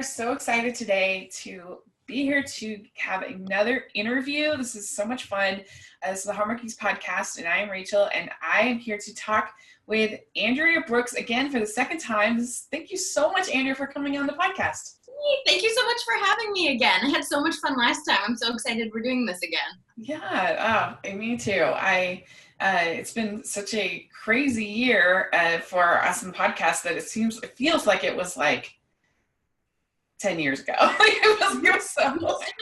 so excited today to be here to have another interview. This is so much fun. This is the Hallmarkies podcast, and I am Rachel, and I am here to talk with Andrea Brooks again for the second time. Thank you so much, Andrea, for coming on the podcast. Thank you so much for having me again. I had so much fun last time. I'm so excited we're doing this again. Yeah, me too. It's been such a crazy year for us in the podcast that it feels like it was like 10 years ago. It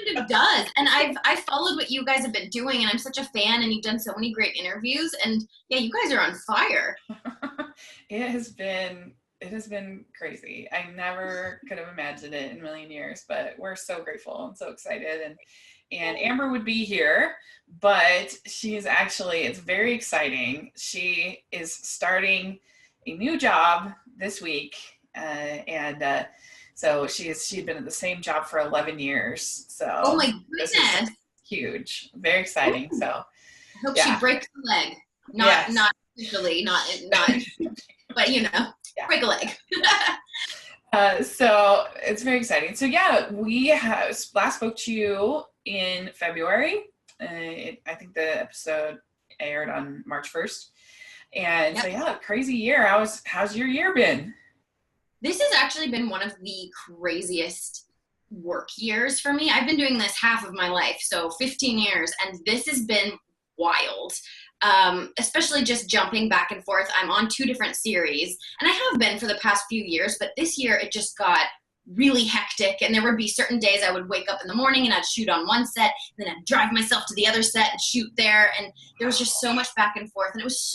kind of does. And I followed what you guys have been doing, and I'm such a fan, and you've done so many great interviews, and yeah, you guys are on fire. It has been crazy. I never could have imagined it in a million years, but we're so grateful and so excited. And Amber would be here, but it's very exciting. She is starting a new job this week. So she'd been at the same job for 11 years. So oh my goodness, huge, very exciting. So I hope she breaks a leg. Not officially, not, but break a leg. So it's very exciting. So yeah, we last spoke to you in February. I think the episode aired on March 1st. And yep. So yeah, crazy year. How's your year been? This has actually been one of the craziest work years for me. I've been doing this half of my life, so 15 years, and this has been wild. Especially just jumping back and forth. I'm on 2 different series, and I have been for the past few years, but this year it just got really hectic, and there would be certain days I would wake up in the morning and I'd shoot on one set, then I'd drive myself to the other set and shoot there, and there was just so much back and forth, and it was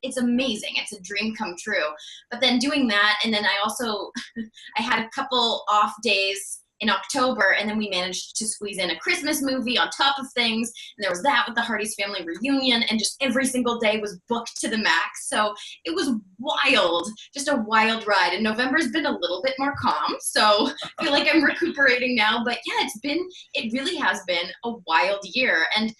it's amazing. It's a dream come true. But then doing that, and then I also I had a couple off days in October, and then we managed to squeeze in a Christmas movie on top of things, and there was that with the Hearties family reunion, and just every single day was booked to the max. So it was wild, just a wild ride. And November's been a little bit more calm, so I feel like I'm recuperating now. But yeah, it really has been a wild year. And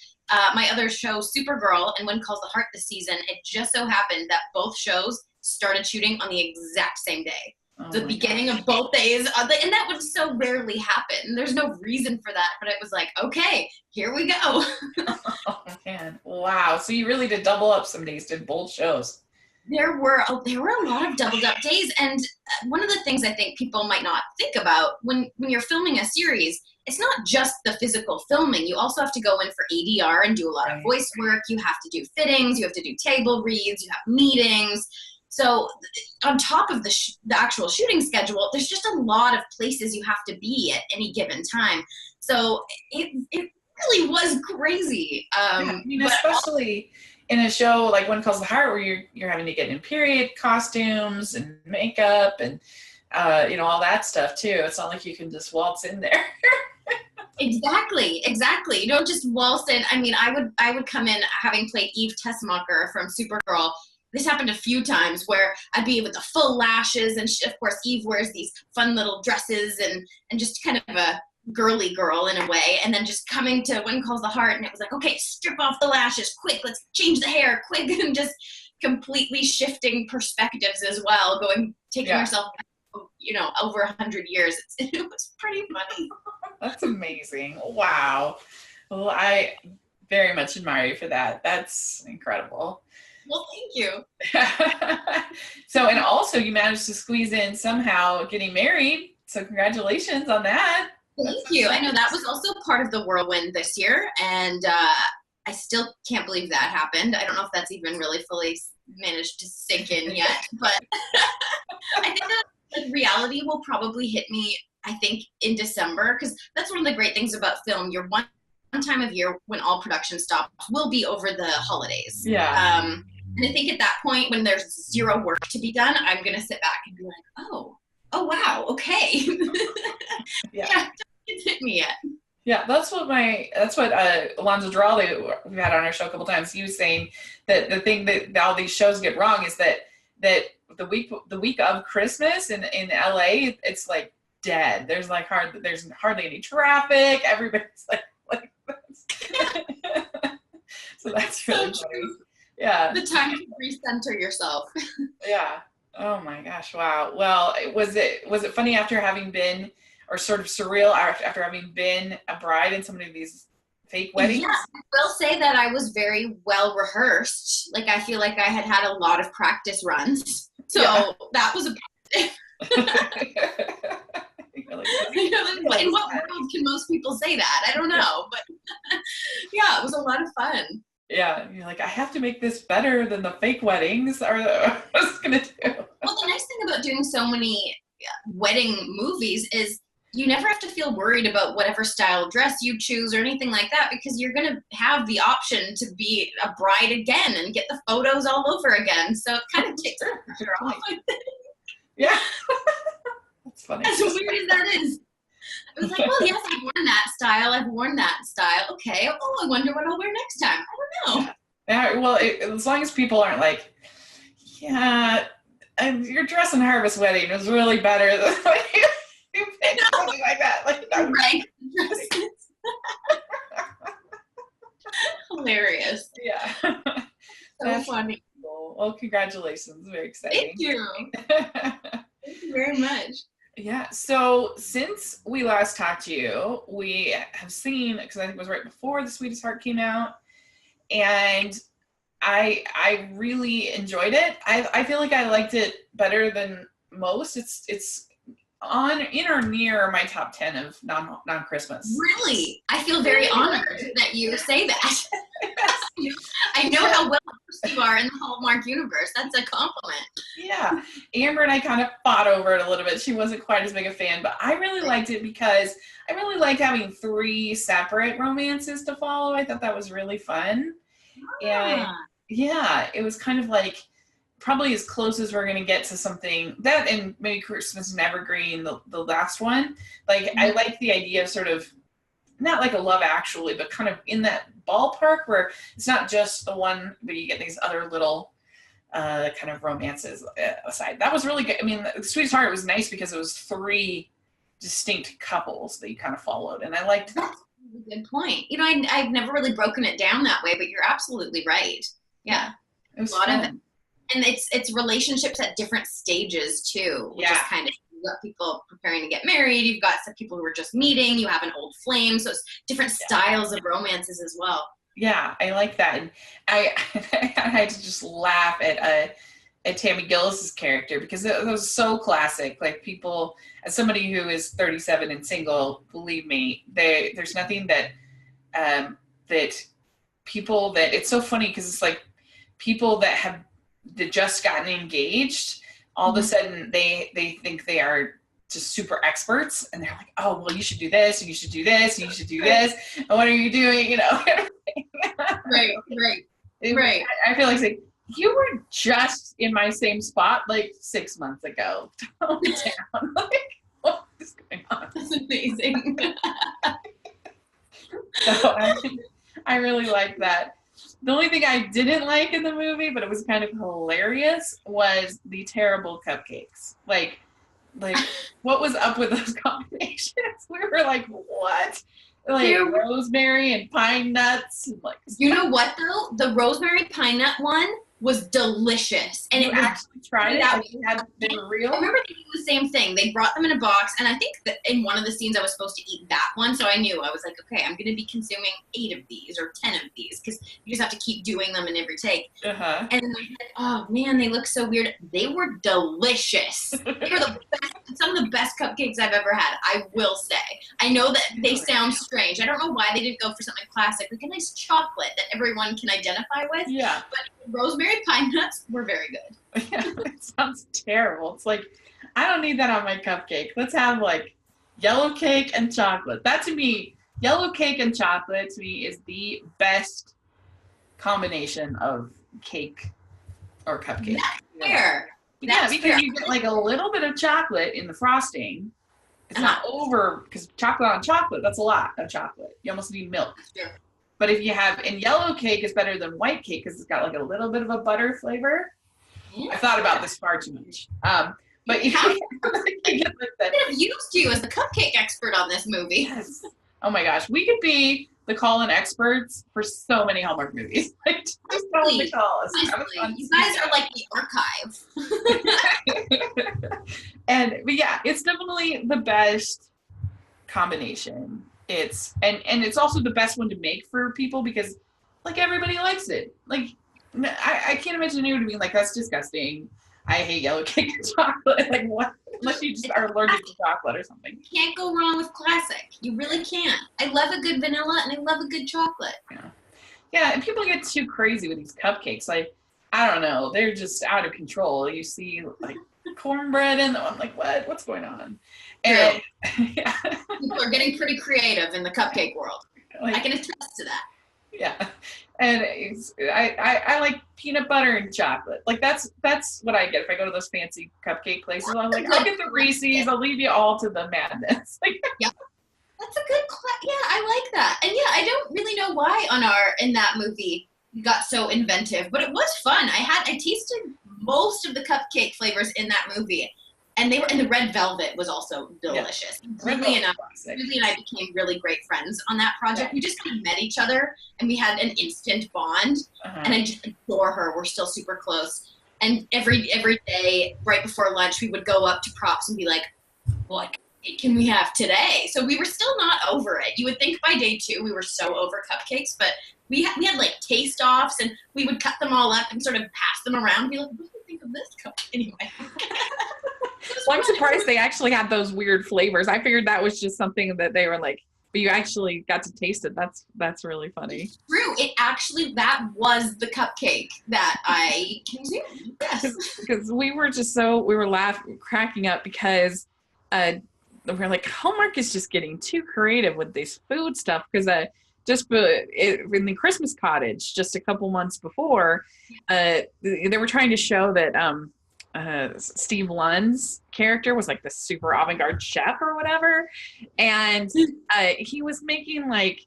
my other show, Supergirl and When Calls the Heart this season, it just so happened that both shows started shooting on the exact same day. The beginning of both days, and that would so rarely happen. There's no reason for that, but it was like, okay, here we go. Oh man, wow! So you really did double up some days, did both shows? There were a lot of doubled up days, and one of the things I think people might not think about when you're filming a series, it's not just the physical filming. You also have to go in for ADR and do a lot of voice work. You have to do fittings. You have to do table reads. You have meetings. So on top of the actual shooting schedule, there's just a lot of places you have to be at any given time. So it really was crazy. Especially in a show like One Calls the Heart, where you're having to get in period costumes and makeup and all that stuff too. It's not like you can just waltz in there. Exactly. You don't just waltz in. I mean, I would come in having played Eve Tessmacher from Supergirl. This happened a few times where I'd be with the full lashes, and of course Eve wears these fun little dresses and just kind of a girly girl in a way, and then just coming to When Calls the Heart, and it was like, okay, strip off the lashes, quick, let's change the hair, quick, and just completely shifting perspectives as well, taking yourself back, over 100 years. It was pretty funny. That's amazing. Wow. Well, I very much admire you for that. That's incredible. Well, thank you. So, and also you managed to squeeze in somehow getting married. So congratulations on that. Thank you. I know that was also part of the whirlwind this year. And I still can't believe that happened. I don't know if that's even really fully managed to sink in yet. But I think that reality will probably hit me, I think, in December. Because that's one of the great things about film. You're one time of year when all production stops will be over the holidays. Yeah. And I think at that point, when there's zero work to be done, I'm going to sit back and be like, oh wow, okay. Yeah, it's hit me yet. Yeah, that's what Alonzo Duralde, we've had on our show a couple times, he was saying that the thing that all these shows get wrong is that the week of Christmas in LA, it's like dead. There's hardly any traffic. Everybody's like so that's really so funny. Yeah. The time to recenter yourself. Yeah. Oh my gosh. Wow. Well, was it funny after having been or sort of surreal after having been a bride in so many of these fake weddings? Yeah, I will say that I was very well rehearsed. Like, I feel like I had a lot of practice runs. So that was a in what world can most people say that? I don't know. But yeah, it was a lot of fun. Yeah, you're like, I have to make this better than the fake weddings or I was gonna do. Well, the nice thing about doing so many wedding movies is you never have to feel worried about whatever style dress you choose or anything like that, because you're going to have the option to be a bride again and get the photos all over again. So it kind of takes the pressure off. Yeah. That's funny. As weird as that is. I was like, well, yes, I've worn that style. I've worn that style. Okay. Oh, I wonder what I'll wear next time. I don't know. Yeah. Well, as long as people aren't like, yeah, and your dress and harvest wedding was really better than you picked something like that. Like, right. Hilarious. Yeah. So funny. Cool. Well, congratulations. Very exciting. Thank you. Thank you very much. Yeah. So since we last talked to you, we have seen, because I think it was right before The Sweetest Heart came out, and I really enjoyed it. I feel like I liked it better than most. It's in or near my top 10 of non-Christmas. Really? I feel very honored that you say that. I know how well versed you are in the Hallmark universe. That's a compliment. Yeah. Amber and I kind of fought over it a little bit. She wasn't quite as big a fan, but I really liked it because I really liked having 3 separate romances to follow. I thought that was really fun. And yeah, it was kind of like probably as close as we're going to get to something that, and maybe Christmas and Evergreen, the last one. Like, mm-hmm. I like the idea of sort of, not like a Love Actually, but kind of in that ballpark where it's not just the one, but you get these other little kind of romances aside. That was really good. I mean, The Sweetest Heart was nice because it was 3 distinct couples that you kind of followed, and I liked that. That's a good point. You know, I've never really broken it down that way, but you're absolutely right. Yeah. It was a lot fun. And it's relationships at different stages too, which is kind of, you've got people preparing to get married, you've got some people who are just meeting, you have an old flame, so it's different styles of romances as well. Yeah, I like that. And I had to just laugh at Tammy Gillis's character because it was so classic. Like, people, as somebody who is 37 and single, believe me, there's nothing that people that, it's so funny because it's like people that have just gotten engaged, all of a sudden they think they are just super experts, and they're like, oh, well, you should do this, and you should do this, and you should do this, and what are you doing, you know? Right. I feel like you were just in my same spot like 6 months ago. Tone down. Like, what is going on? That's amazing. So I really like that. The only thing I didn't like in the movie, but it was kind of hilarious, was the terrible cupcakes. Like what was up with those combinations? We were like, what? Like rosemary and pine nuts. And like, you know what though? The rosemary pine nut one was delicious, and it actually tried it. It had been real. I remember thinking the same thing. They brought them in a box, and I think that in one of the scenes I was supposed to eat that one, so I knew, I was like, okay, I'm going to be consuming 8 of these or 10 of these, because you just have to keep doing them in every take. Uh-huh. And I said, oh man, they look so weird. They were delicious. They were the best, some of the best cupcakes I've ever had, I will say. I know that they sound strange. I don't know why they didn't go for something classic, like a nice chocolate that everyone can identify with. Yeah. But rosemary pine nuts were very good. Yeah, it sounds terrible. It's like, I don't need that on my cupcake. Let's have like yellow cake and chocolate. That, to me, yellow cake and chocolate, to me, is the best combination of cake or cupcake. That's fair. Yeah, because you get like a little bit of chocolate in the frosting. It's not over, because chocolate on chocolate, that's a lot of chocolate. You almost need milk. Sure. But if you have, and yellow cake is better than white cake because it's got like a little bit of a butter flavor. Yeah. I thought about this far too much. But you could have used you as the cupcake expert on this movie. Yes. Oh my gosh, we could be the call-in experts for so many Hallmark movies. Like, just totally call us. You guys are like the archive. But yeah, it's definitely the best combination. And it's also the best one to make for people because like everybody likes it. Like I can't imagine anyone being like, that's disgusting. I hate yellow cake and chocolate. Like what? Unless you just are allergic to chocolate or something. You can't go wrong with classic. You really can't. I love a good vanilla and I love a good chocolate. Yeah, and people get too crazy with these cupcakes. Like, I don't know, they're just out of control. You see like cornbread in them. I'm like, what's going on? And yeah. People are getting pretty creative in the cupcake world. Like, I can attest to that. Yeah. And I like peanut butter and chocolate. Like that's what I get if I go to those fancy cupcake places. I'm like, I'll get the Reese's. I'll leave you all to the madness. Like, yeah, that's a good. Yeah, I like that. And yeah, I don't really know why in that movie got so inventive, but it was fun. I tasted most of the cupcake flavors in that movie. And the red velvet was also delicious. Yeah. Really and I became really great friends on that project. Yeah. We just kind of met each other and we had an instant bond. And I just adore her. We're still super close. And every day, right before lunch, we would go up to props and be like, what can we have today? So we were still not over it. You would think by day 2 we were so over cupcakes, but we had like taste offs and we would cut them all up and sort of pass them around and be like, what do you think of this cupcake? Anyway. Well, I'm surprised they actually had those weird flavors. I figured that was just something that they were like, but you actually got to taste it. That's really funny. It's true. That was the cupcake that I consumed. Yes. Because we were laughing, cracking up because we're like, Hallmark is just getting too creative with this food stuff. Because in the Christmas Cottage, just a couple months before, they were trying to show that Steve Lund's character was like the super avant-garde chef or whatever, and he was making like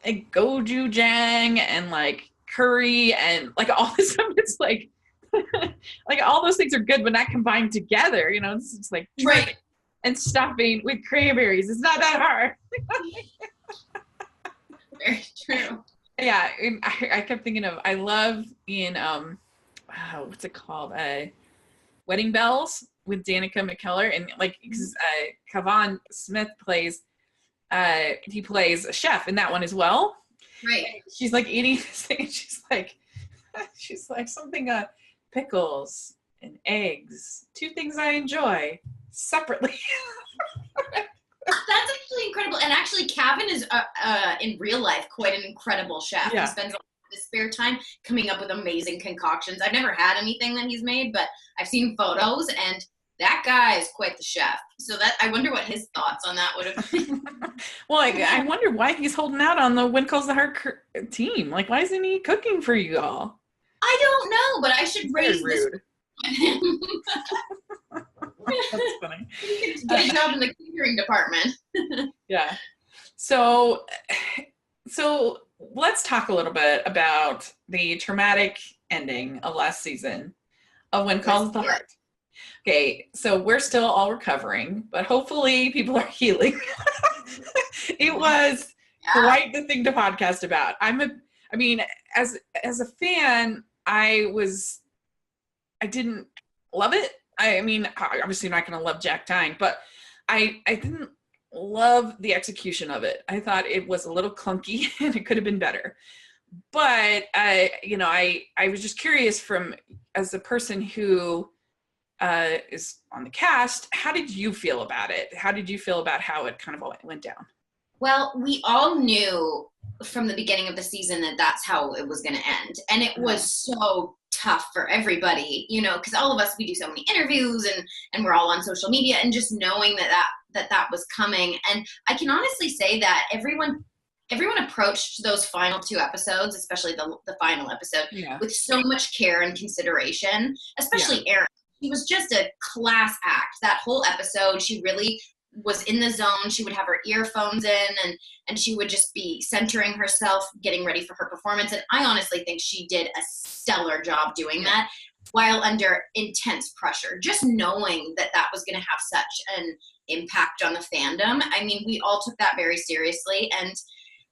a gochujang and like curry and like all this stuff. It's like like all those things are good but not combined together, you know. It's like right. And stuffing with cranberries, it's not that hard. Very true. Yeah, I kept thinking of, I love in what's it called? Wedding Bells with Danica McKellar, and like Kavan Smith plays he plays a chef in that one as well. Right. She's like eating this thing. She's like something pickles and eggs, 2 things I enjoy separately. That's actually incredible. And actually, Kevin is in real life quite an incredible chef. Yeah. He spends a lot of his spare time coming up with amazing concoctions. I've never had anything that he's made, but I've seen photos, and that guy is quite the chef. So I wonder what his thoughts on that would have been. Well, I wonder why he's holding out on the When Calls the Heart team. Like, why isn't he cooking for you all? I don't know, but I should raise this. That's funny. Get a job in the catering department. Yeah. So let's talk a little bit about the traumatic ending of last season of When Calls the Heart. Okay, so we're still all recovering, but hopefully people are healing. It was quite the thing to podcast about. As a fan, I didn't love it. I mean, obviously I'm not going to love Jack dying, but I didn't love the execution of it. I thought it was a little clunky and it could have been better. But I was just curious, as a person who is on the cast, how did you feel about it? How did you feel about how it kind of all went down? Well, we all knew from the beginning of the season that that's how it was going to end. And it was so tough for everybody, you know, because all of us, we do so many interviews and we're all on social media, and just knowing that was coming. And I can honestly say that everyone approached those final 2 episodes, especially the final episode, with so much care and consideration, especially Erin. She was just a class act. That whole episode, she really was in the zone. She would have her earphones in and she would just be centering herself, getting ready for her performance. And I honestly think she did a stellar job doing that while under intense pressure, just knowing that was going to have such an impact on the fandom. I mean, we all took that very seriously, and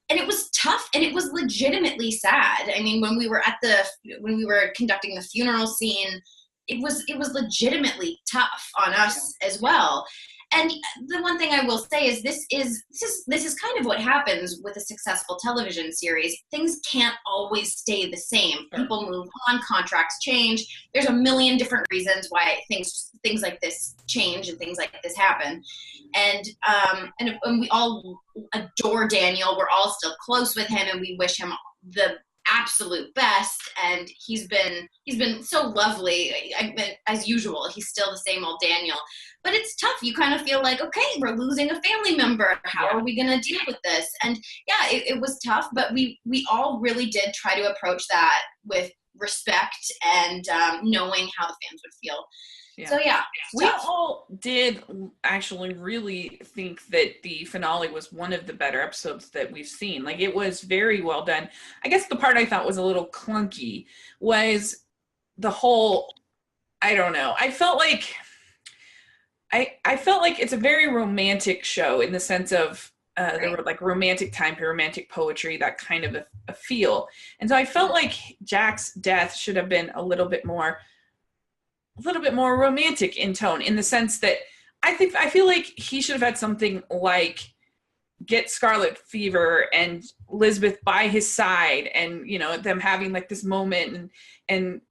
it was tough, and it was legitimately sad. I mean, when we were conducting the funeral scene, it was legitimately tough on us as well. And the one thing I will say is this is kind of what happens with a successful television series. Things can't always stay the same. Sure. People move on, contracts change. There's a million different reasons why things like this change and things like this happen. And we all adore Daniel. We're all still close with him, and we wish him the absolute best. And he's been so lovely. As usual, he's still the same old Daniel. But it's tough. You kind of feel like, okay, we're losing a family member. How are we going to deal with this? And yeah, it was tough, but we all really did try to approach that with respect and knowing how the fans would feel. Yeah. So yeah, we all did actually really think that the finale was one of the better episodes that we've seen. Like, it was very well done. I guess the part I thought was a little clunky was the whole, I don't know. I felt like it's a very romantic show in the sense of there were like romantic time period, romantic poetry, that kind of a feel. And so I felt like Jack's death should have been a little bit more romantic in tone, in the sense that I feel like he should have had something like get scarlet fever and Elizabeth by his side, and them having like this moment and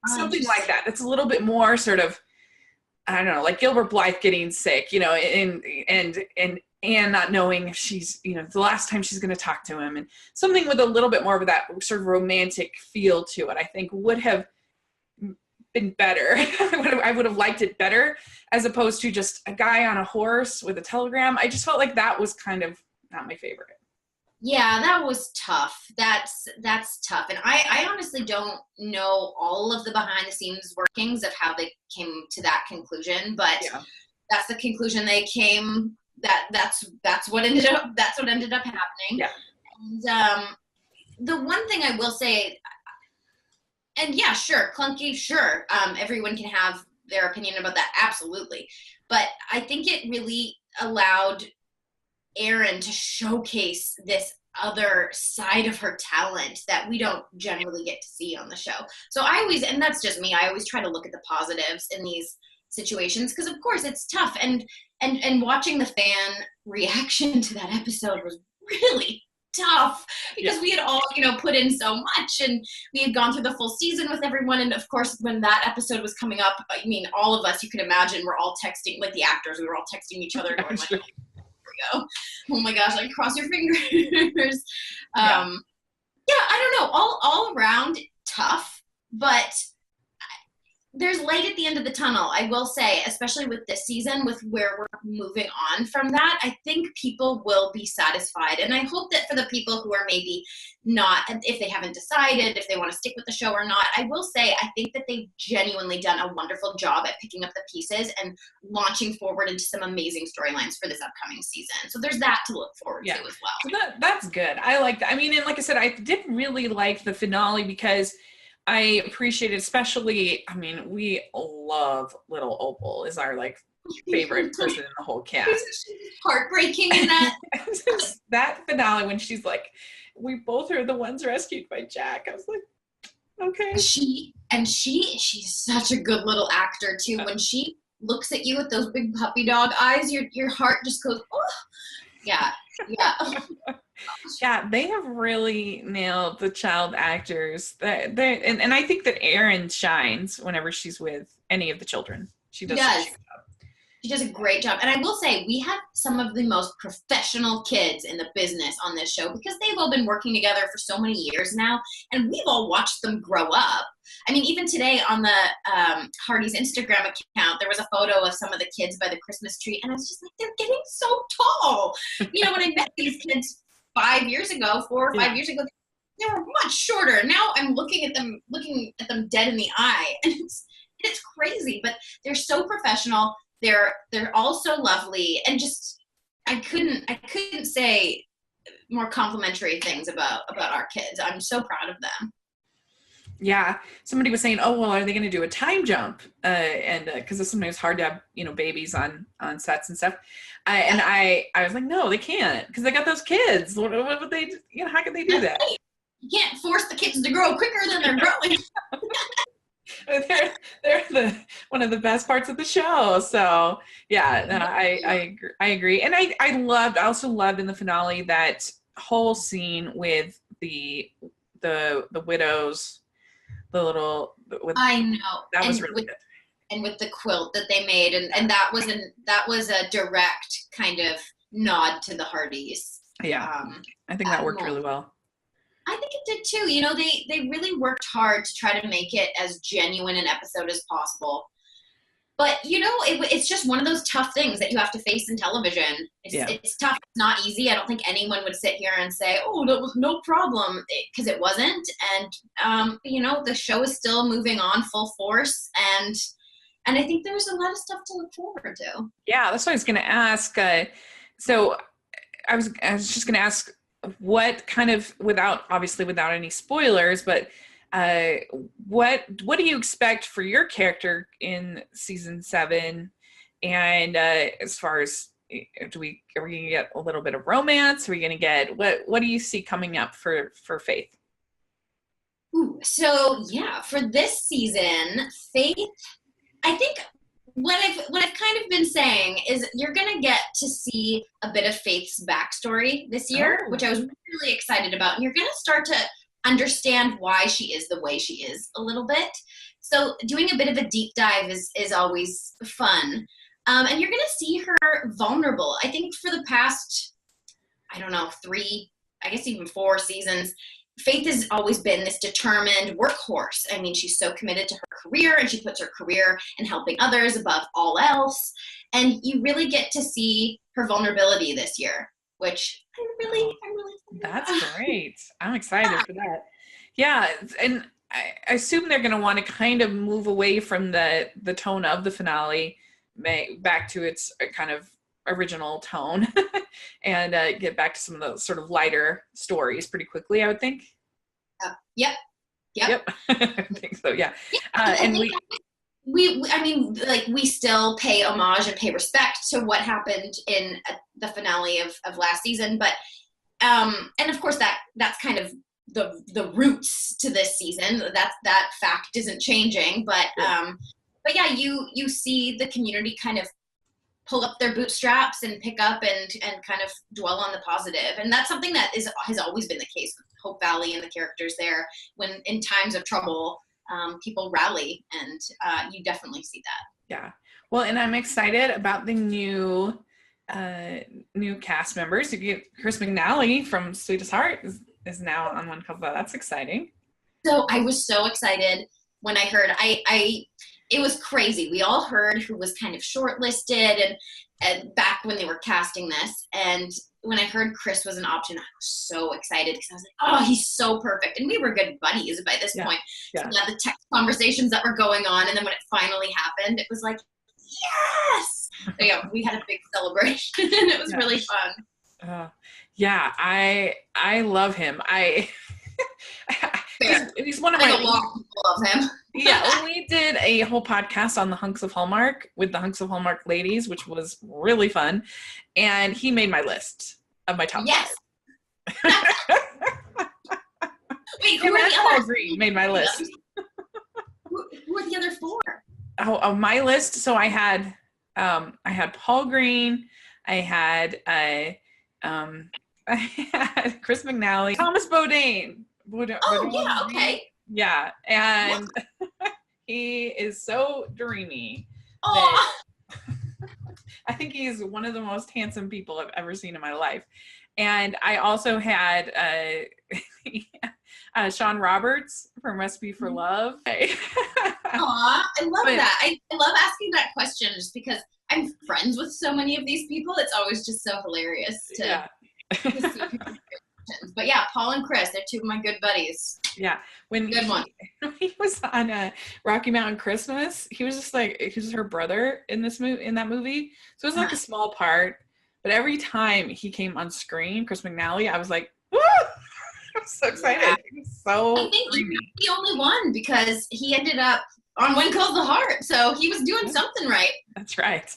something like that. It's a little bit more sort of, I don't know, like Gilbert Blythe getting sick, and Anne not knowing if she's, the last time she's going to talk to him, and something with a little bit more of that sort of romantic feel to it, I think would have been better. I would have liked it better, as opposed to just a guy on a horse with a telegram. I just felt like that was kind of not my favorite. Yeah, that was tough. That's tough. And I honestly don't know all of the behind the scenes workings of how they came to that conclusion, but that's the conclusion they came. That's what ended up happening. Yeah. And the one thing I will say, and yeah, sure, clunky, sure. Everyone can have their opinion about that, absolutely. But I think it really allowed Erin to showcase this other side of her talent that we don't generally get to see on the show. So and that's just me, I always try to look at the positives in these situations, because of course it's tough. And watching the fan reaction to that episode was really tough, because we had all put in so much, and we had gone through the full season with everyone. And of course, when that episode was coming up, I mean, all of us, you can imagine, we're all texting, like the actors, we were all texting each other going like, here we go, oh my gosh, like cross your fingers. I don't know, all around tough, but there's light at the end of the tunnel, I will say, especially with this season, with where we're moving on from that. I think people will be satisfied. And I hope that for the people who are maybe not, if they haven't decided if they want to stick with the show or not, I will say, I think that they've genuinely done a wonderful job at picking up the pieces and launching forward into some amazing storylines for this upcoming season. So there's that to look forward to as well. So that's good. I like that. I mean, and like I said, I did really like the finale, because I appreciate it, especially, I mean, we love little Opal, is our like favorite person in the whole cast. Heartbreaking in that. That finale when she's like, we both are the ones rescued by Jack. I was like, okay. She's such a good little actor too. When she looks at you with those big puppy dog eyes, your heart just goes, oh. Yeah. Yeah, they have really nailed the child actors. And I think that Erin shines whenever she's with any of the children. She does. She does a great job. And I will say, we have some of the most professional kids in the business on this show, because they've all been working together for so many years now, and we've all watched them grow up. I mean, even today on the Hearties Instagram account, there was a photo of some of the kids by the Christmas tree, and I was just like, they're getting so tall. When I met these kids 4 or 5 years ago, they were much shorter. Now I'm looking at them dead in the eye, and it's crazy, but they're so professional. They're all so lovely, and just I couldn't say more complimentary things about our kids. I'm so proud of them. Yeah, somebody was saying, oh, well, are they going to do a time jump? And because it's sometimes hard to have babies on sets and stuff. And I was like, no, they can't, because they got those kids. What would they? How could they do that? You can't force the kids to grow quicker than they're growing. They're the one of the best parts of the show. So yeah, no, I agree. And I also loved in the finale that whole scene with the widows, I know. that was really good. And with the quilt that they made, and that was a direct kind of nod to the Hearties. Yeah, I think that worked really well. I think it did too. You know, they really worked hard to try to make it as genuine an episode as possible. But, you know, it's just one of those tough things that you have to face in television. It's tough. It's not easy. I don't think anyone would sit here and say, oh, that was no problem, because it wasn't. And, you know, the show is still moving on full force. And I think there's a lot of stuff to look forward to. Yeah, that's what I was going to ask. So I was just going to ask, what kind of, without any spoilers, but what do you expect for your character in season 7? And as far as, are we going to get a little bit of romance? Are we going to get, what do you see coming up for Faith? Ooh, so yeah, for this season, Faith, I think what I've kind of been saying is you're going to get to see a bit of Faith's backstory this year, which I was really excited about. And you're going to start to understand why she is the way she is a little bit. So doing a bit of a deep dive is always fun. And you're going to see her vulnerable. I think for the past, I don't know, 3, I guess even 4 seasons, Faith has always been this determined workhorse. I mean, she's so committed to her career, and she puts her career and helping others above all else. And you really get to see her vulnerability this year, which I'm really That's great. I'm excited for that. Yeah, and I assume they're going to want to kind of move away from the tone of the finale, back to its kind of original tone, and get back to some of the sort of lighter stories pretty quickly, I would think. Yep. I think so. Yeah. And we still pay homage and pay respect to what happened in the finale of last season, but and of course that's kind of the roots to this season. That fact isn't changing, but yeah, you see the community kind of pull up their bootstraps and pick up and kind of dwell on the positive. And that's something that has always been the case with Hope Valley and the characters there. When in times of trouble, people rally, and you definitely see that. Yeah. Well, and I'm excited about the new cast members. You get Chris McNally from Sweetest Heart is now on one couple. That's exciting. So I was so excited when I heard. It was crazy. We all heard who was kind of shortlisted and back when they were casting this. And when I heard Chris was an option, I was so excited because I was like, oh, he's so perfect. And we were good buddies by this point. Yeah. So we had the text conversations that were going on. And then when it finally happened, it was like, yes! So yeah, we had a big celebration and it was really fun. Yeah, I love him. He's one of my. A lot of people love him. Yeah, we did a whole podcast on the Hunks of Hallmark with the Hunks of Hallmark ladies, which was really fun. And he made my list of my top 5. Wait, who are the others? Green made my list. Who are the other 4? Oh, my list. So I had Paul Green. I had Chris McNally, Thomas Bourdain. Yeah, okay. Yeah, and he is so dreamy. Oh, I think he's one of the most handsome people I've ever seen in my life. And I also had Sean Roberts from Recipe for Love. Aw, I love that. I love asking that question just because I'm friends with so many of these people. It's always just so hilarious to see people. But yeah, Paul and Chris, they're 2 of my good buddies. Yeah, when he was on Rocky Mountain Christmas, he was just like, he was her brother in that movie. So it was like a small part, but every time he came on screen, Chris McNally, I was like, woo! I'm so excited. Yeah. He was so I think he was the only one because he ended up on When Calls the Heart, so he was doing something right. That's right.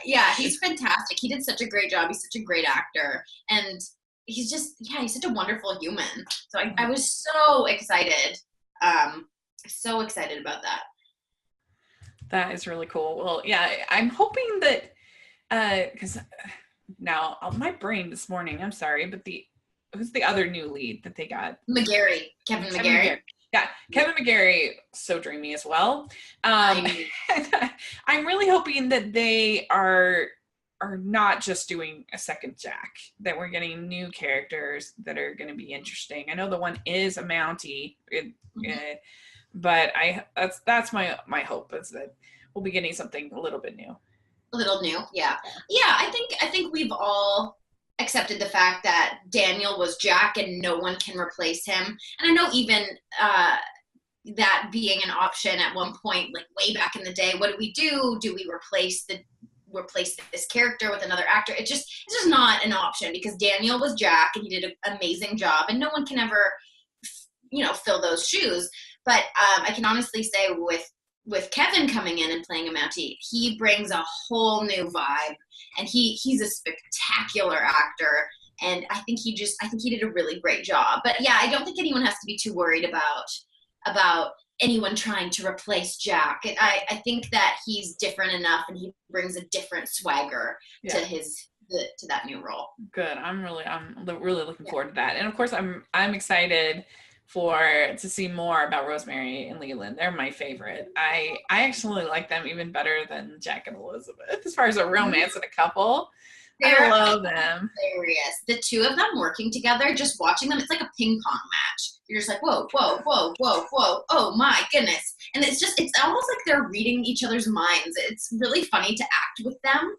Yeah, he's fantastic. He did such a great job. He's such a great actor, and he's such a wonderful human. So I was so excited So excited about that. That is really cool. Well, yeah, I'm hoping that, because now my brain this morning, I'm sorry, but who's the other new lead that they got? Kevin McGarry. Yeah, Kevin McGarry, so dreamy as well. I'm really hoping that they are not just doing a second Jack, that we're getting new characters that are going to be interesting. I know the one is a Mountie, but that's my hope, is that we'll be getting something a little bit new. A little new, yeah. I think we've all accepted the fact that Daniel was Jack and no one can replace him. And I know even that being an option at one point, like way back in the day, what do we do? Do we replace this character with another actor? It's just not an option, because Daniel was Jack and he did an amazing job, and no one can ever, fill those shoes. But I can honestly say with Kevin coming in and playing a Mountie, he brings a whole new vibe, and he's a spectacular actor, and I think he did a really great job. But yeah, I don't think anyone has to be too worried about anyone trying to replace Jack. I think that he's different enough, and he brings a different swagger to that new role. Good. I'm really looking forward to that. And of course I'm excited to see more about Rosemary and Leland. They're my favorite. I actually like them even better than Jack and Elizabeth as far as a romance and a couple. I love them. Hilarious. The two of them working together, just watching them, it's like a ping pong match. You're just like, whoa, whoa, whoa, whoa, whoa. Oh my goodness. And it's almost like they're reading each other's minds. It's really funny to act with them,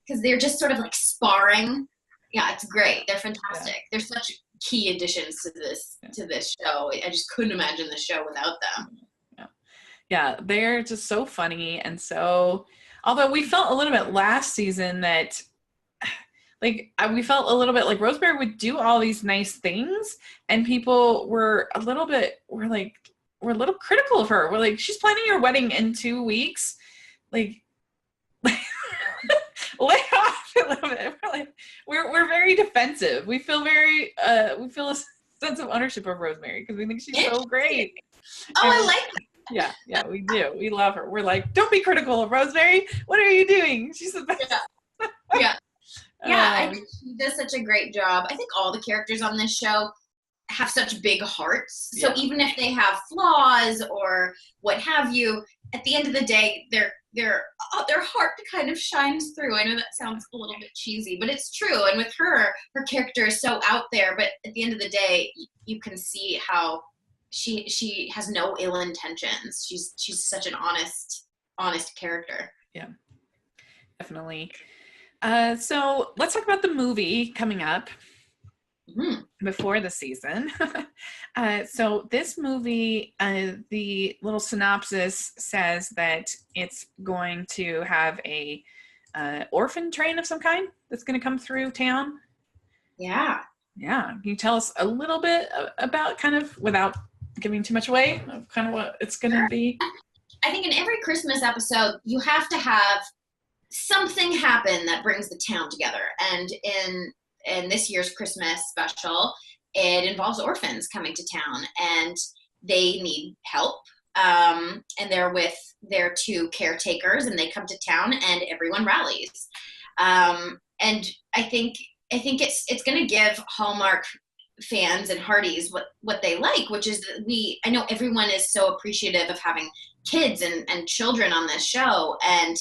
because they're just sort of like sparring. Yeah, it's great. They're fantastic. Yeah. They're such key additions to this show. I just couldn't imagine the show without them. Yeah, they're just so funny. And so, although we felt a little bit last season that we felt a little bit like Rosemary would do all these nice things, and people were a little critical of her. We're like, she's planning your wedding in 2 weeks. Like, lay off a little bit. We're very defensive. We feel a sense of ownership of Rosemary, because we think she's so great. Oh, I like that. Yeah, we do. We love her. We're like, don't be critical of Rosemary. What are you doing? She's the best. Yeah, I think she does such a great job. I think all the characters on this show have such big hearts. So even if they have flaws or what have you, at the end of the day, their heart kind of shines through. I know that sounds a little bit cheesy, but it's true. And with her character is so out there, but at the end of the day, you can see how she has no ill intentions. She's such an honest character. Yeah, definitely. So let's talk about the movie coming up before the season. So this movie, the little synopsis says that it's going to have a orphan train of some kind that's going to come through town. Yeah. Can you tell us a little bit about, kind of, without giving too much away, of kind of what it's going to be? I think in every Christmas episode, you have to have something happen that brings the town together. And in this year's Christmas special, it involves orphans coming to town, and they need help. And they're with their two caretakers, and they come to town, and everyone rallies. And I think it's going to give Hallmark fans and Hearties what they like, which is that I know everyone is so appreciative of having kids and children on this show, and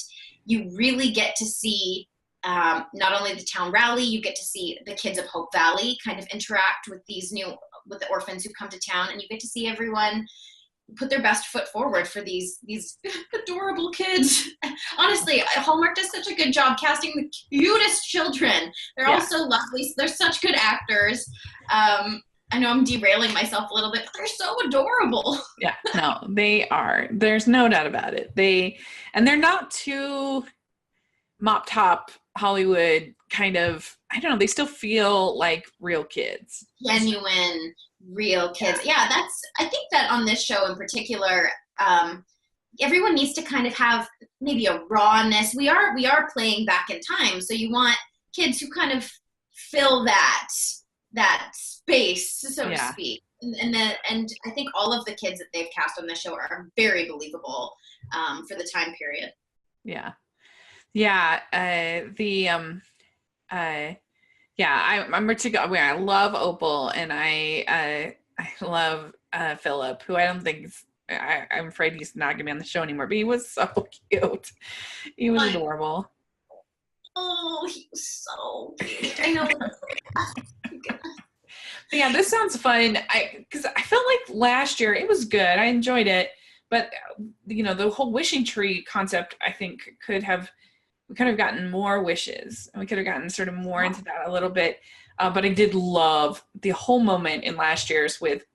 you really get to see not only the town rally, you get to see the kids of Hope Valley kind of interact with with the orphans who come to town, and you get to see everyone put their best foot forward for these adorable kids. Honestly, Hallmark does such a good job casting the cutest children. They're all so lovely. They're such good actors. I know I'm derailing myself a little bit, but they're so adorable. Yeah, no, they are. There's no doubt about it. They're not too mop top Hollywood kind of, I don't know, they still feel like real kids. Genuine, real kids. Yeah, I think that on this show in particular, everyone needs to kind of have maybe a rawness. We are playing back in time, so you want kids who kind of fill that space, so to speak. and I think all of the kids that they've cast on the show are very believable for the time period. Yeah. Yeah. I'm particularly, I love Opal, and I love Philip, who I don't think I'm afraid he's not gonna be on the show anymore, but he was so cute. He was adorable. Oh, he was so cute. I know. Yeah, this sounds fun. Because I felt like last year it was good. I enjoyed it, but the whole wishing tree concept, I think we could have gotten more wishes, and we could have gotten sort of more into that a little bit. But I did love the whole moment in last year's with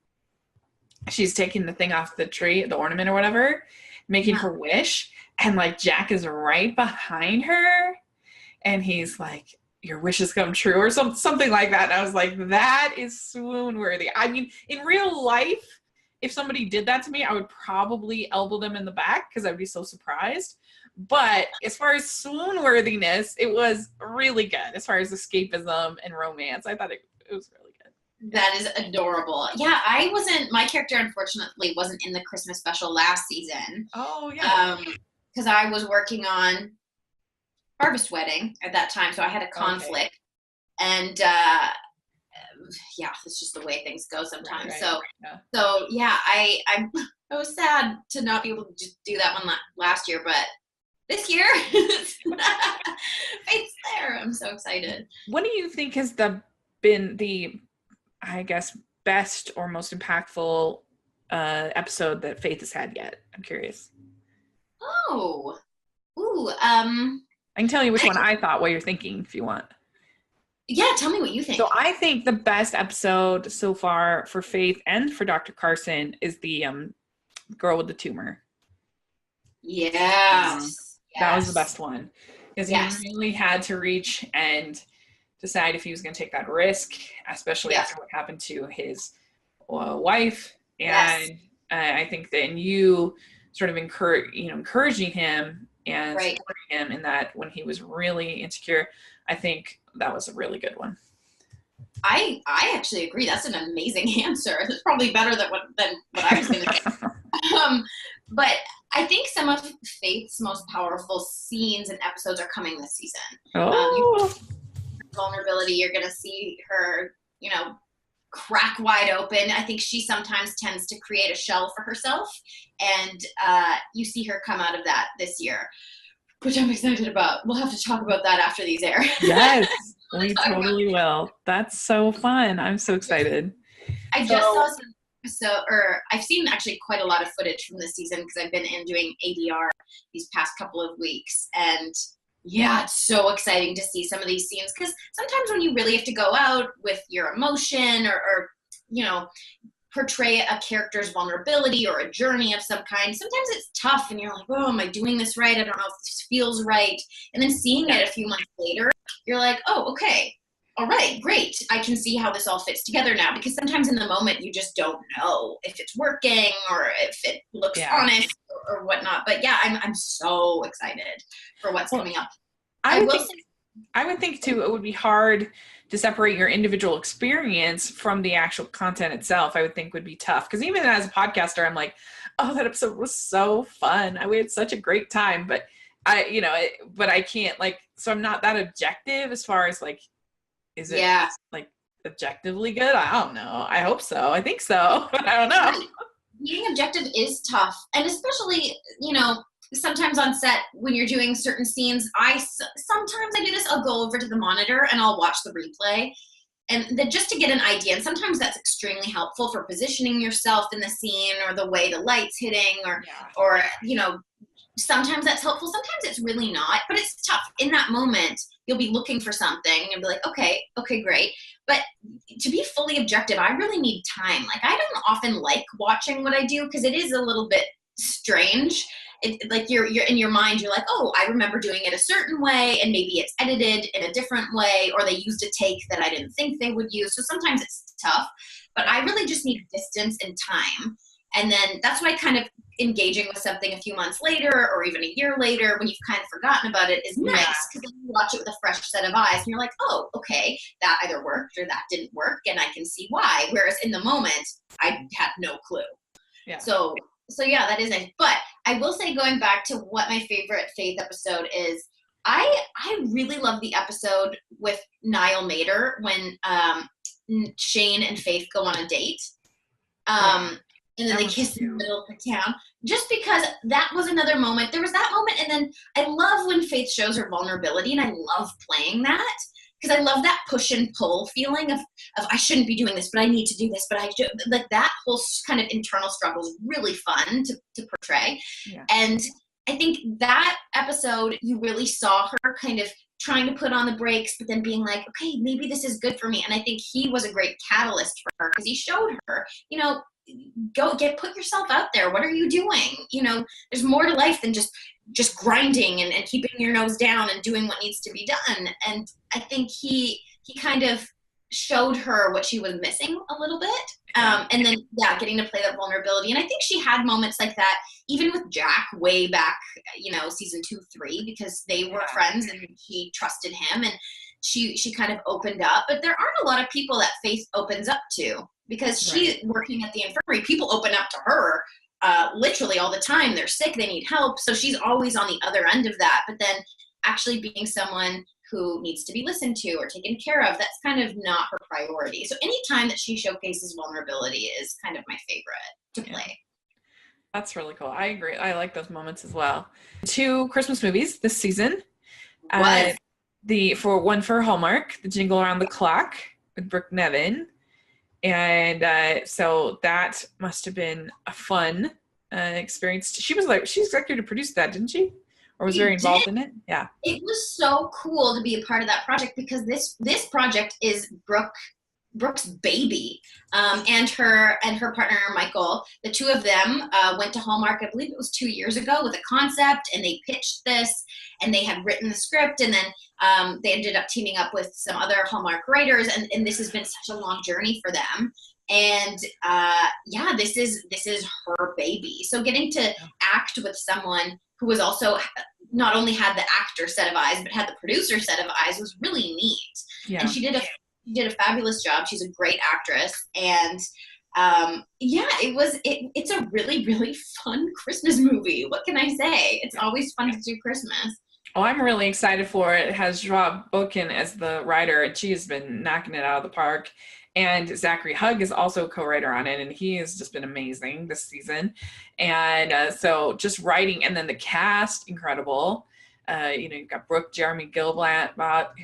she's taking the thing off the tree, the ornament or whatever, making her wish, and like Jack is right behind her, and he's like, your wishes come true, or something like that. And I was like, that is swoon worthy. I mean, in real life, if somebody did that to me, I would probably elbow them in the back because I'd be so surprised. But as far as swoon worthiness, it was really good. As far as escapism and romance, I thought it was really good. That is adorable. Yeah, my character unfortunately wasn't in the Christmas special last season. Oh, yeah. Because I was working on Harvest Wedding at that time, so I had a conflict. Okay. And it's just the way things go sometimes. Right. So I was sad to not be able to just do that one last year, but this year, Faith's there. I'm so excited. What do you think has been the, I guess, best or most impactful episode that Faith has had yet? I'm curious. I can tell you which one I thought while you're thinking, if you want. Yeah, tell me what you think. So I think the best episode so far for Faith and for Dr. Carson is the girl with the tumor. Yes. That was the best one. Because he really had to reach and decide if he was going to take that risk, especially after what happened to his wife. And I think that you sort of encouraging him and supporting him in that when he was really insecure, I think that was a really good one. I actually agree. That's an amazing answer. It's probably better than what I was going to say. But I think some of Faith's most powerful scenes and episodes are coming this season. Vulnerability, you're going to see her, crack wide open. I think she sometimes tends to create a shell for herself, and you see her come out of that this year, which I'm excited about. We'll have to talk about that after these air. Yes, we totally will. That's so fun. I'm so excited. I just saw I've seen actually quite a lot of footage from this season because I've been in doing ADR these past couple of weeks, and it's so exciting to see some of these scenes, because sometimes when you really have to go out with your emotion or portray a character's vulnerability or a journey of some kind, sometimes it's tough and you're like, oh, am I doing this right? I don't know if this feels right. And then seeing it a few months later, you're like, oh, okay. All right, great. I can see how this all fits together now, because sometimes in the moment you just don't know if it's working or if it looks honest or whatnot. But I'm so excited for what's coming up. I would think too, it would be hard to separate your individual experience from the actual content itself. I would think would be tough, because even as a podcaster, I'm like, oh, that episode was so fun. We had such a great time, but I can't so I'm not that objective as far as is it objectively good? I don't know. I hope so. I think so, but I don't know. Being objective is tough. And especially, sometimes on set when you're doing certain scenes, sometimes I do this. I'll go over to the monitor and I'll watch the replay, and then just to get an idea. And sometimes that's extremely helpful for positioning yourself in the scene or the way the light's hitting or sometimes that's helpful. Sometimes it's really not, but it's tough. In that moment, you'll be looking for something and you'll be like, okay, great. But to be fully objective, I really need time. I don't often like watching what I do because it is a little bit strange. You're in your mind, you're like, oh, I remember doing it a certain way, and maybe it's edited in a different way, or they used a take that I didn't think they would use. So sometimes it's tough, but I really just need distance and time. And then that's why kind of engaging with something a few months later or even a year later when you've kind of forgotten about it is nice, because then you watch it with a fresh set of eyes and you're like, oh, okay, that either worked or that didn't work, and I can see why. Whereas in the moment, I had no clue. Yeah. So yeah, that is nice. But I will say, going back to what my favorite Faith episode is, I really love the episode with Niall Mater when Shane and Faith go on a date. And then they kiss in the middle of the town. Just because that was another moment. There was that moment, and then I love when Faith shows her vulnerability, and I love playing that. Because I love that push and pull feeling of I shouldn't be doing this, but I need to do this, but I do. Like, that whole kind of internal struggle is really fun to portray. Yeah. And I think that episode, you really saw her kind of trying to put on the brakes, but then being like, okay, maybe this is good for me. And I think he was a great catalyst for her, because he showed her, put yourself out there. What are you doing? There's more to life than just grinding and keeping your nose down and doing what needs to be done. And I think he kind of showed her what she was missing a little bit. And then, getting to play that vulnerability. And I think she had moments like that, even with Jack way back, season 2, 3, because they were friends and he trusted him, and she kind of opened up. But there aren't a lot of people that Faith opens up to, because she's working at the infirmary. People open up to her literally all the time. They're sick, they need help. So she's always on the other end of that. But then actually being someone who needs to be listened to or taken care of, that's kind of not her priority. So anytime that she showcases vulnerability is kind of my favorite to play. That's really cool. I agree. I like those moments as well. 2 Christmas movies this season. For Hallmark, The Jingle Around the Clock with Brooke Nevin. And so that must have been a fun experience. She executive produced that, didn't she? Or was very involved in it? Yeah. It was so cool to be a part of that project, because this project is Brooke's baby, and her partner Michael. The two of them went to Hallmark, I believe it was 2 years ago, with a concept, and they pitched this, and they had written the script, and then they ended up teaming up with some other Hallmark writers, and this has been such a long journey for them. And this is her baby. So getting to act with someone who was also not only had the actor set of eyes, but had the producer set of eyes was really neat. Yeah. And she did a fabulous job. She's a great actress. And it's a really, really fun Christmas movie. What can I say? It's always fun to do Christmas. Oh, I'm really excited for it. It has Joab Boken as the writer, and she has been knocking it out of the park. And Zachary Hugg is also a co-writer on it, and he has just been amazing this season. And so just writing, and then the cast, incredible. You've got Brooke, Jeremy Gilblat,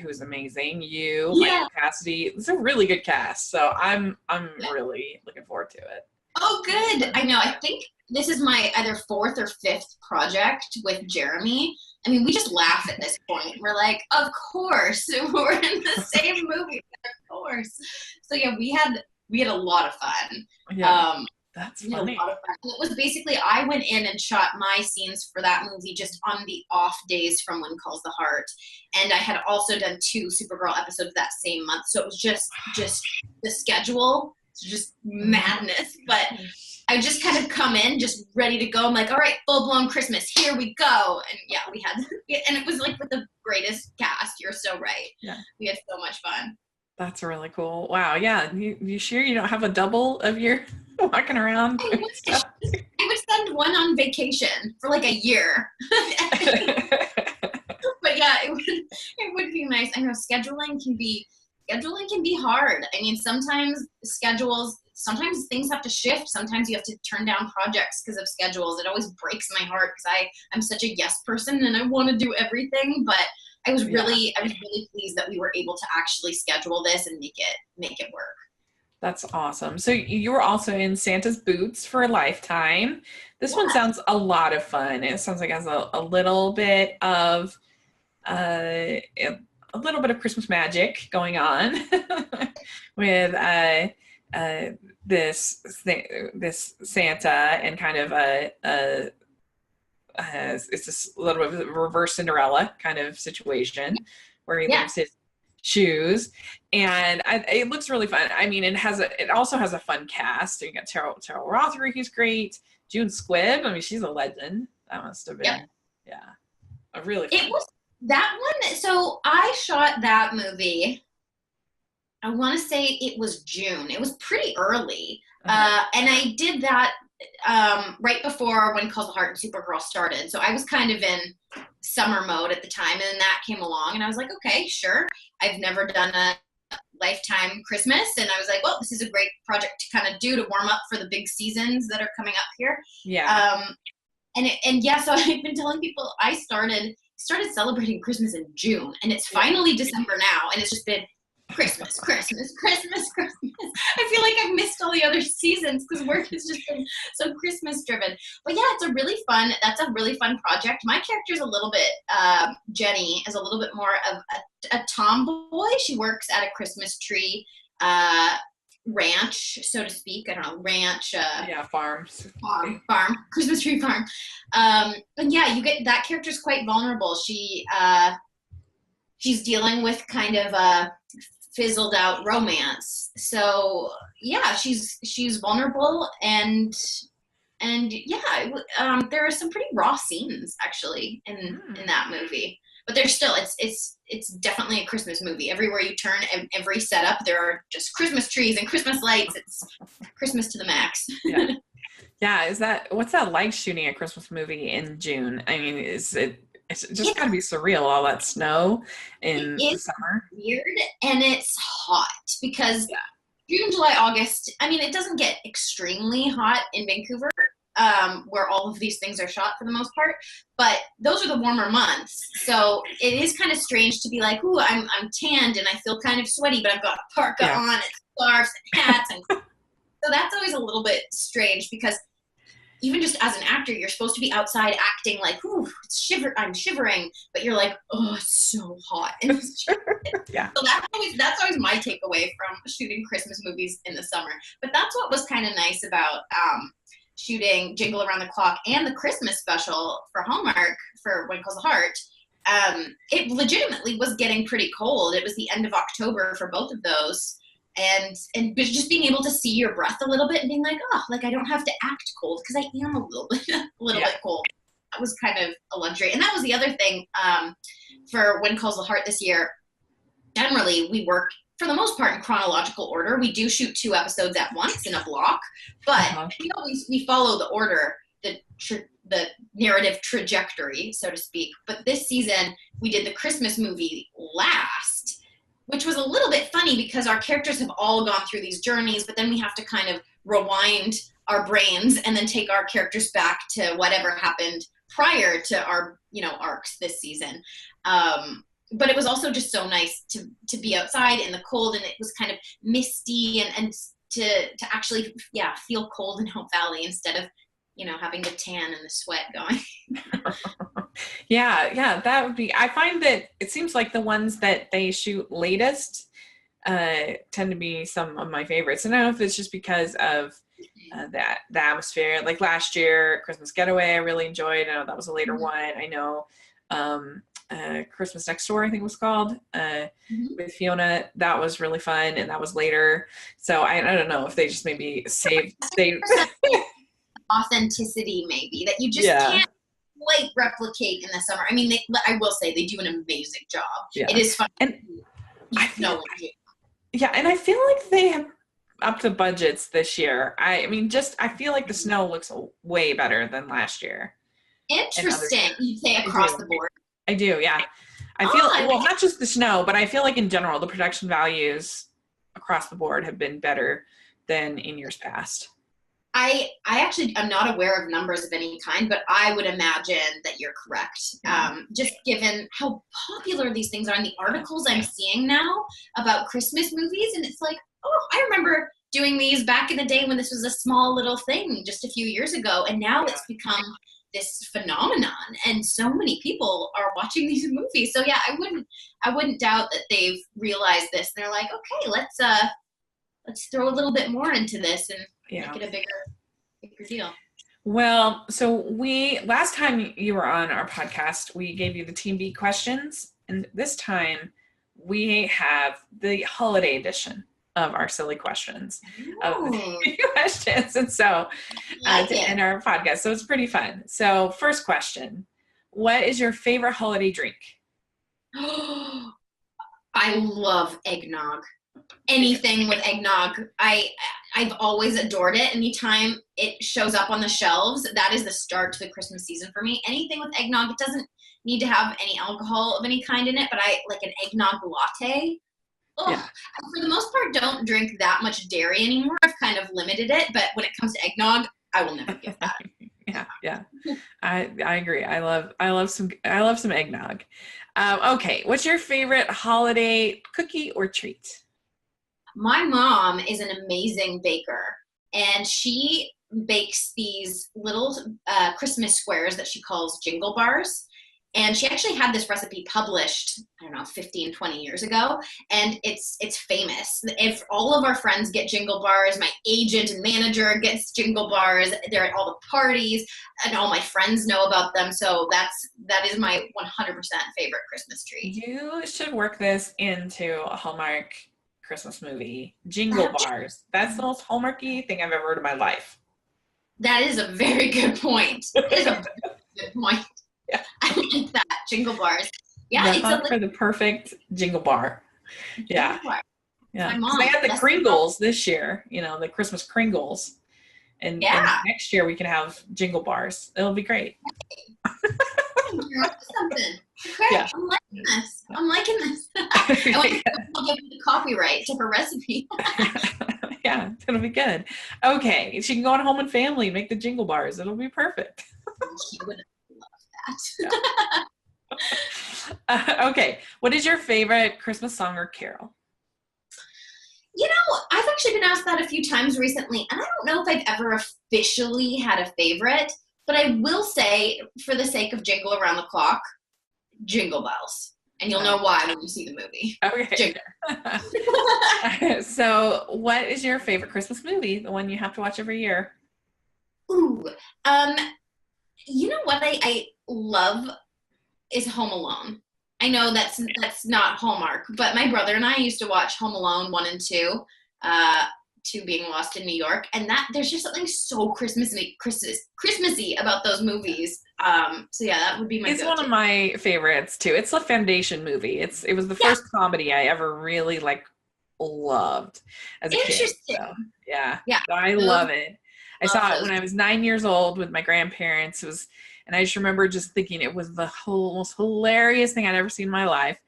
who is amazing. Michael Cassidy. It's a really good cast. So I'm really looking forward to it. Oh, good. I know. I think this is my either 4th or 5th project with Jeremy. I mean, we just laugh at this point. We're like, of course, we're in the same movie, of course. So yeah, we had a lot of fun. Yeah, that's funny. A lot of fun. It was basically, I went in and shot my scenes for that movie just on the off days from When Calls the Heart, and I had also done 2 Supergirl episodes that same month. So it was just the schedule, just madness, but. I just kind of come in just ready to go. I'm like, all right, full-blown Christmas. Here we go. And we had, and it was like with the greatest cast. You're so right. Yeah. We had so much fun. That's really cool. Wow. Yeah. You sure you don't have a double of your walking around? I would send one on vacation for like a year. But yeah, it would be nice. I know scheduling can be hard. I mean, sometimes things have to shift. Sometimes you have to turn down projects because of schedules. It always breaks my heart because I'm such a yes person and I want to do everything. But I was really pleased that we were able to actually schedule this and make it work. That's awesome. So you were also in Santa's Boots for a Lifetime. This one sounds a lot of fun. It sounds like it has a little bit of Christmas magic going on with this Santa, and kind of it's just a little bit of a reverse Cinderella kind of situation where he leaves his shoes, and it looks really fun. I mean, it also has a fun cast. You got Terrell Rothery, who's great. June Squibb, I mean, she's a legend. That must have been a really fun. It was that one. So I shot that movie, I want to say it was June. It was pretty early. And I did that right before When Calls the Heart and Supergirl started. So I was kind of in summer mode at the time, and then that came along, and I was like, okay, sure. I've never done a Lifetime Christmas, and I was like, well, this is a great project to kind of do to warm up for the big seasons that are coming up here. Yeah. And yeah, so I've been telling people I started celebrating Christmas in June, and it's finally December now, and it's just been Christmas, Christmas, Christmas, Christmas. I feel like I've missed all the other seasons because work has just been so Christmas driven. But yeah, that's a really fun project. My character's a little bit, Jenny is a little bit more of a tomboy. She works at a Christmas tree ranch, so to speak. I don't know, ranch. Farms. Farm, Christmas tree farm. And yeah, you get, that character's quite vulnerable. She's dealing with kind of a fizzled out romance. So yeah, she's vulnerable, and yeah, there are some pretty raw scenes actually in that movie. But there's still, it's definitely a Christmas movie. Everywhere you turn, every setup, there are just Christmas trees and Christmas lights. It's Christmas to the max. Yeah. What's that like, shooting a Christmas movie in June? I mean, it's just gotta be surreal, all that snow in the summer. Weird, and it's hot because June, July, August, I mean, it doesn't get extremely hot in Vancouver, where all of these things are shot for the most part, but those are the warmer months. So it is kind of strange to be like, ooh, I'm tanned and I feel kind of sweaty, but I've got a parka on and scarves and hats. And so that's always a little bit strange, because even just as an actor, you're supposed to be outside acting like, ooh, I'm shivering, but you're like, oh, it's so hot. And Yeah. So that's always my takeaway from shooting Christmas movies in the summer. But that's what was kind of nice about shooting Jingle Around the Clock and the Christmas special for Hallmark for When Calls the Heart. It legitimately was getting pretty cold. It was the end of October for both of those. And just being able to see your breath a little bit and being like, oh, like I don't have to act cold, because I am a little bit cold. That was kind of a luxury. And that was the other thing for When Calls the Heart this year. Generally, we work, for the most part, in chronological order. We do shoot 2 episodes at once in a block, but we follow the order, the narrative trajectory, so to speak. But this season, we did the Christmas movie last, which was a little bit funny because our characters have all gone through these journeys, but then we have to kind of rewind our brains and then take our characters back to whatever happened prior to our, arcs this season. But it was also just so nice to be outside in the cold, and it was kind of misty, and to actually, feel cold in Hope Valley instead of, having the tan and the sweat going. Yeah, that would be, I find that it seems like the ones that they shoot latest tend to be some of my favorites. And I don't know if it's just because of the atmosphere. Like last year, Christmas Getaway, I really enjoyed. I know that was a later one. I know Christmas Next Door, I think it was called, with Fiona. That was really fun, and that was later. So I don't know if they just maybe saved authenticity, maybe, that you just can't quite replicate in the summer. I mean, I will say they do an amazing job. Yeah. It is fun. And I feel like they have up to budgets this year. I feel like the snow looks way better than last year. Interesting. You'd say across the board. I do, yeah. I feel, not just the snow, but I feel like in general, the production values across the board have been better than in years past. I actually am not aware of numbers of any kind, but I would imagine that you're correct. Just given how popular these things are, and the articles I'm seeing now about Christmas movies, and it's like, oh, I remember doing these back in the day when this was a small little thing just a few years ago, and now it's become this phenomenon, and so many people are watching these movies. So yeah, I wouldn't doubt that they've realized this. They're like, okay, let's throw a little bit more into this and make it a bigger deal. Well, so last time you were on our podcast, we gave you the Team Beat questions, and this time we have the holiday edition of our silly questions. Questions, and so to end our podcast. So it's pretty fun. So first question, what is your favorite holiday drink? I love eggnog. anything with eggnog. I've always adored it. Anytime it shows up on the shelves, that is the start to the Christmas season for me. Anything with eggnog, it doesn't need to have any alcohol of any kind in it, but I like an eggnog latte. Oh, Yeah. for the most part, don't drink that much dairy anymore. I've kind of limited it, but when it comes to eggnog, I will never give that. Yeah. I agree. I love some eggnog. Okay, what's your favorite holiday cookie or treat? My mom is an amazing baker, and she bakes these little Christmas squares that she calls jingle bars. And she actually had this recipe published, I don't know, 15, 20 years ago. And it's famous. If all of our friends get jingle bars, my agent and manager gets jingle bars, they're at all the parties, and all my friends know about them. So that is my 100% favorite Christmas treat. You should work this into a Hallmark Christmas movie. Jingle bars. That's the most Hallmarky thing I've ever heard in my life. That is a very good point. That is a very good point. Yeah. I like that. Jingle bars. Yeah, it's for the perfect jingle bar. Yeah. Jingle bar. Yeah. They had the Kringles this year, the Christmas Kringles. And next year we can have jingle bars. It'll be great. You're up to something. Okay, yeah. I'm liking this. I want to give the copyright to her recipe. Yeah, it's going to be good. Okay, she can go on Home and Family, make the jingle bars. It'll be perfect. She would love that. Okay, what is your favorite Christmas song or carol? I've actually been asked that a few times recently, and I don't know if I've ever officially had a favorite, but I will say, for the sake of Jingle Around the Clock, Jingle Bells. And you'll know why when you see the movie. Okay. So, what is your favorite Christmas movie? The one you have to watch every year? Ooh. You know what I love is Home Alone. I know that's not Hallmark, but my brother and I used to watch Home Alone 1 and 2, 2 being Lost in New York, and that there's just something so Christmassy about those movies. So yeah, that would be my It's go-to. one of my favorites too. It's a foundation movie. It was the first comedy I ever really loved as a kid. So, yeah. I love it. I saw it when I was 9 years old with my grandparents. And I just remember just thinking it was the most hilarious thing I'd ever seen in my life.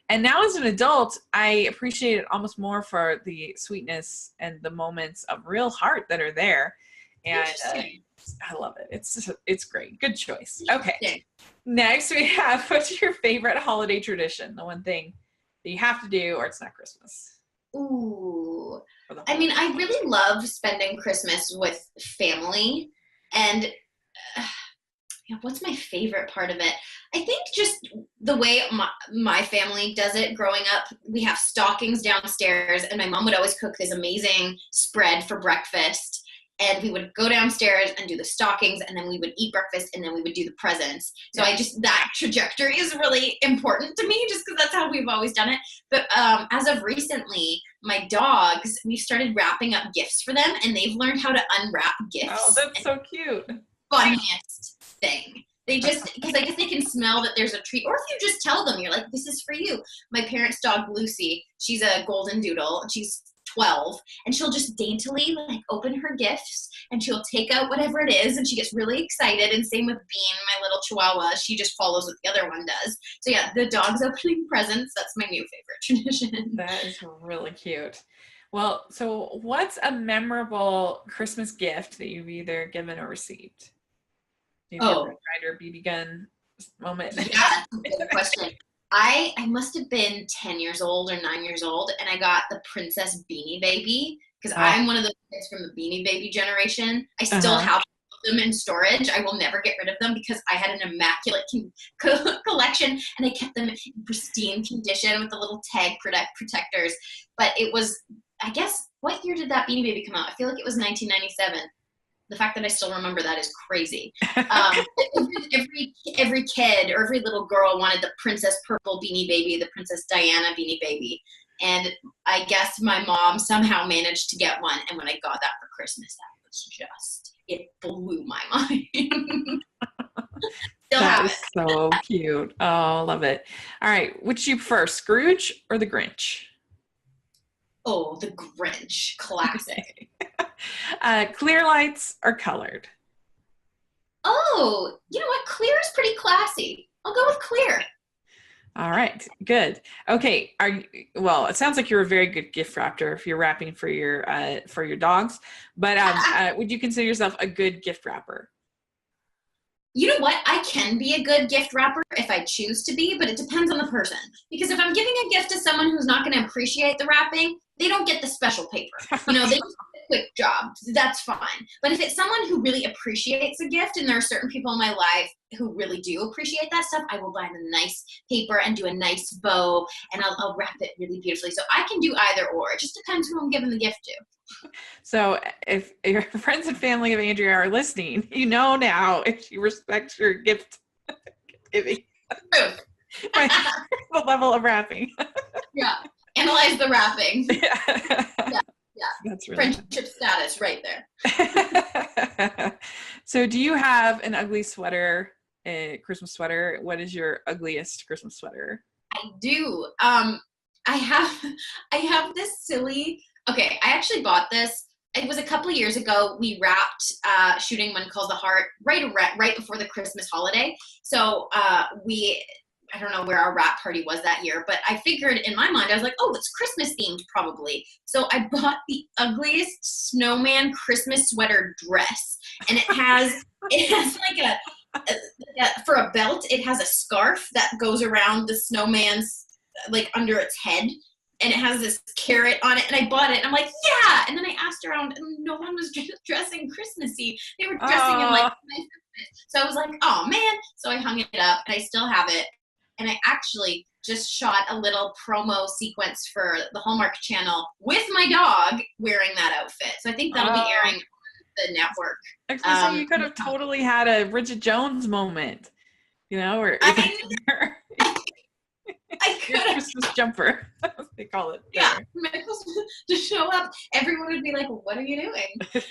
And now as an adult, I appreciate it almost more for the sweetness and the moments of real heart that are there. And I love it. It's great. Good choice. Okay. Next we have, what's your favorite holiday tradition? The one thing that you have to do or it's not Christmas? Ooh. I mean, I really love spending Christmas with family. And what's my favorite part of it? I think just the way my family does it growing up. We have stockings downstairs, and my mom would always cook this amazing spread for breakfast. And we would go downstairs and do the stockings, and then we would eat breakfast, and then we would do the presents. So that trajectory is really important to me, just because that's how we've always done it. But as of recently, my dogs, we've started wrapping up gifts for them, and they've learned how to unwrap gifts. Oh, that's so cute. Funniest thing. They just, because I guess they can smell that there's a treat, or if you just tell them, you're like, this is for you. My parents' dog, Lucy, she's a golden doodle, and she's 12, and she'll just daintily open her gifts, and she'll take out whatever it is, and she gets really excited. And same with Bean, my little chihuahua, she just follows what the other one does. So yeah, the dog's opening presents, that's my new favorite tradition. That is really cute. Well, so what's a memorable Christmas gift that you've either given or received? Maybe a Red Ryder BB gun moment. Yeah, that's a good question. I must have been 10 years old or 9 years old, and I got the Princess Beanie Baby, because I'm one of those kids from the Beanie Baby generation. I still have them in storage. I will never get rid of them because I had an immaculate collection, and I kept them in pristine condition with the little tag protectors. But it was, I guess, what year did that Beanie Baby come out? I feel like it was 1997. The fact that I still remember that is crazy. Every kid or every little girl wanted the Princess Purple Beanie Baby, the Princess Diana Beanie Baby. And I guess my mom somehow managed to get one. And when I got that for Christmas, that was just, it blew my mind. That is so cute. Oh, love it. All right. Which you prefer, Scrooge or the Grinch? Oh, the Grinch, classic. Clear lights or colored? Oh, you know what? Clear is pretty classy. I'll go with clear. All right, good. Okay, well, it sounds like you're a very good gift wrapper if you're wrapping for your dogs. But would you consider yourself a good gift wrapper? You know what? I can be a good gift wrapper if I choose to be, but it depends on the person. Because if I'm giving a gift to someone who's not going to appreciate the wrapping, they don't get the special paper. You know, they just get a quick job. That's fine. But if it's someone who really appreciates a gift, and there are certain people in my life who really do appreciate that stuff, I will buy them a nice paper and do a nice bow, and I'll wrap it really beautifully. So I can do either or. It just depends who I'm giving the gift to. So if your friends and family of Andrea are listening, you know now if she respects your gift giving. The level of wrapping. Yeah. Analyze the wrapping. Yeah. Yeah. That's really friendship status right there. So do you have an ugly sweater, a Christmas sweater? What is your ugliest Christmas sweater? I do. I have this silly. Okay, I actually bought this. It was a couple of years ago. We wrapped shooting When Calls the Heart right before the Christmas holiday. So I don't know where our wrap party was that year, but I figured in my mind, I was like, oh, it's Christmas themed probably. So I bought the ugliest snowman Christmas sweater dress. And it has like for a belt, it has a scarf that goes around the snowman's, like under its head. And it has this carrot on it, and I bought it, and I'm like, yeah! And then I asked around, and no one was dressing Christmassy. They were dressing in, like, nice. So I was like, oh, man. So I hung it up, and I still have it. And I actually just shot a little promo sequence for the Hallmark channel with my dog wearing that outfit. So I think that'll be airing on the network. Actually, so you could have totally had a Bridget Jones moment, you know, or I could have. Christmas jumper, they call it. Yeah, to show up, everyone would be like, "What are you doing?"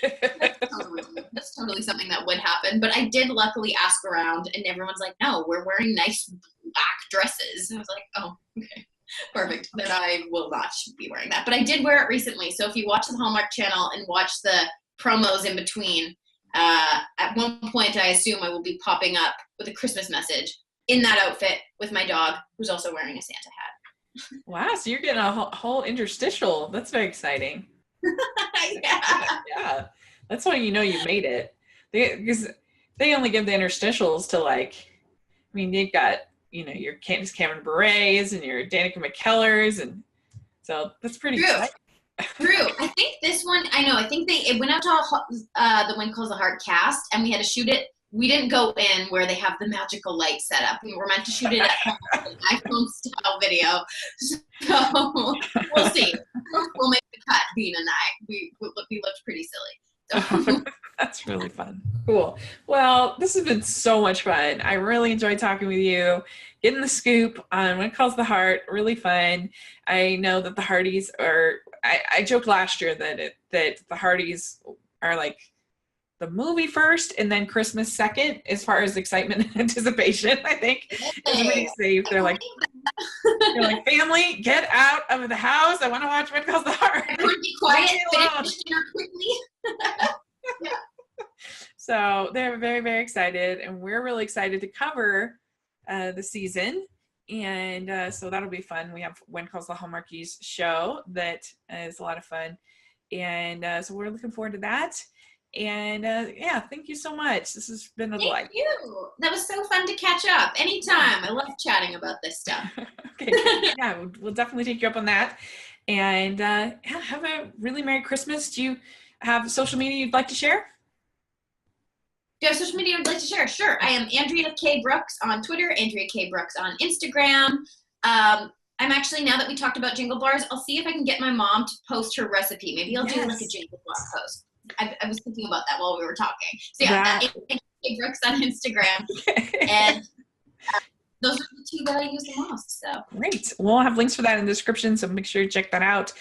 That's totally something that would happen. But I did luckily ask around, and everyone's like, "No, we're wearing nice black dresses." And I was like, "Oh, okay, perfect." Then I will not be wearing that. But I did wear it recently. So if you watch the Hallmark channel and watch the promos in between, at one point I assume I will be popping up with a Christmas message in that outfit with my dog, who's also wearing a Santa hat. Wow, so you're getting a whole interstitial. That's very exciting. Yeah. That's when you know you made it. Because they only give the interstitials to, like, I mean, they've got, you know, your Candace Cameron Bure's and your Danica McKellars, and so that's pretty exciting. True. I think this one, I think it went out to the When Calls the Heart cast, and we had to shoot it. We didn't go in where they have the magical light set up. We were meant to shoot it at home, an iPhone style video. So we'll see. We'll make the cut, Dean and I. We looked pretty silly. So. That's really fun. Cool. Well, this has been so much fun. I really enjoyed talking with you, getting the scoop on When It Calls the Heart. Really fun. I know that the Hearties are, I joked last year that the Hearties are like the movie first and then Christmas second as far as excitement and anticipation, I think. Everybody's safe. They're like, family, get out of the house. I want to watch When It Calls the Heart. Everyone be quiet. Finish dinner quickly. Yeah. So they're very, very excited, and we're really excited to cover the season. And so that'll be fun. We have When Calls the Hallmarkies show that is a lot of fun. And so we're looking forward to that. And yeah, thank you so much. This has been a delight. Thank you. That was so fun to catch up. Anytime. I love chatting about this stuff. Okay. Yeah, we'll definitely take you up on that. And yeah, have a really Merry Christmas. Do you have social media you'd like to share? Do you have social media I'd like to share? Sure. I am Andrea K. Brooks on Twitter, Andrea K. Brooks on Instagram. I'm actually, now that we talked about jingle bars, I'll see if I can get my mom to post her recipe. Maybe I'll do like a jingle bar post. I was thinking about that while we were talking. So yeah, Andrea K. Brooks on Instagram. And those are the two that I use the most. So great. We'll have links for that in the description, so make sure you check that out.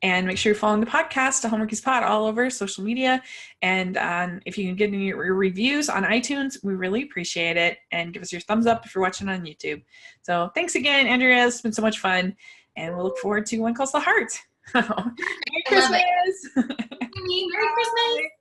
And make sure you're following the podcast, Hallmarkies Pod, all over social media. And if you can get any reviews on iTunes, we really appreciate it. And give us your thumbs up if you're watching on YouTube. So thanks again, Andrea. It's been so much fun. And we'll look forward to When Calls the Heart. Merry Christmas. Merry Christmas.